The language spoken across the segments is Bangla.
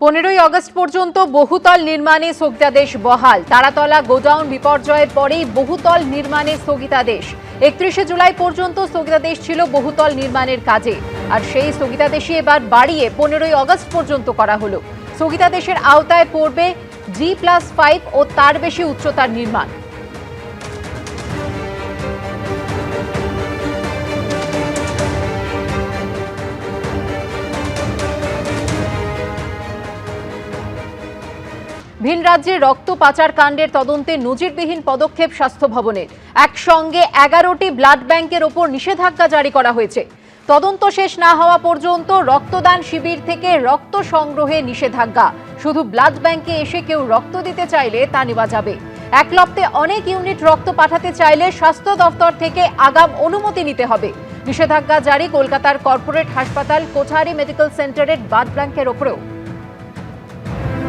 15ই আগস্ট পর্যন্ত বহুতল নির্মাণে স্থগিতাদেশ বহাল। তারাতলা গোডাউন বিপর্যয়ের পরেই বহুতল নির্মাণে স্থগিতাদেশ। 31শে জুলাই পর্যন্ত স্থগিতাদেশ ছিল বহুতল নির্মাণের কাজে, আর সেই স্থগিতাদেশই এবার বাড়িয়ে 15ই আগস্ট পর্যন্ত করা হলো। স্থগিতাদেশের আওতায় পড়বে G+5 ও তার বেশি উচ্চতার নির্মাণ। ভিন রাজ্যে রক্ত পাচার কাণ্ডের তদন্তে নজিরবিহীন পদক্ষেপ স্বাস্থ্য ভবনের। একসঙ্গে 11টি ব্লাড ব্যাংকের ওপর নিষেধাজ্ঞা জারি করা হয়েছে। তদন্ত শেষ না হওয়া পর্যন্ত রক্তদান শিবির থেকে রক্ত সংগ্রহে নিষেধাজ্ঞা। শুধু ব্লাড ব্যাংকে এসে কেউ রক্ত দিতে চাইলে তা নেওয়া যাবে। একলপ্তে অনেক ইউনিট রক্ত পাঠাতে চাইলে স্বাস্থ্য দফতর থেকে আগাম অনুমতি নিতে হবে। নিষেধাজ্ঞা জারি কলকাতার কর্পোরেট হাসপাতাল কোঠারি মেডিকেল সেন্টারের ব্লাড ব্যাংকের ওপরেও।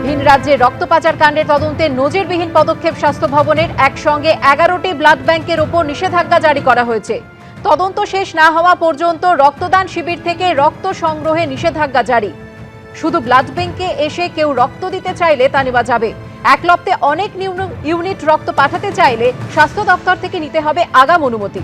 ভিন রাজ্যে রক্ত পাচার কাণ্ডের তদন্তে নজিরবিহীন পদক্ষেপ স্বাস্থ্য ভবনের। একসঙ্গে 11টি ব্লাড ব্যাংকের ওপর নিষেধাজ্ঞা জারি করা হয়েছে। তদন্ত শেষ না হওয়া পর্যন্ত রক্তদান শিবির থেকে রক্ত সংগ্রহে নিষেধাজ্ঞা জারি। শুধু ব্লাড ব্যাংকে এসে কেউ রক্ত দিতে চাইলে তা নেওয়া যাবে। একলপ্তে অনেক ইউনিট রক্ত পাঠাতে চাইলে স্বাস্থ্য দপ্তর থেকে নিতে হবে আগাম অনুমতি।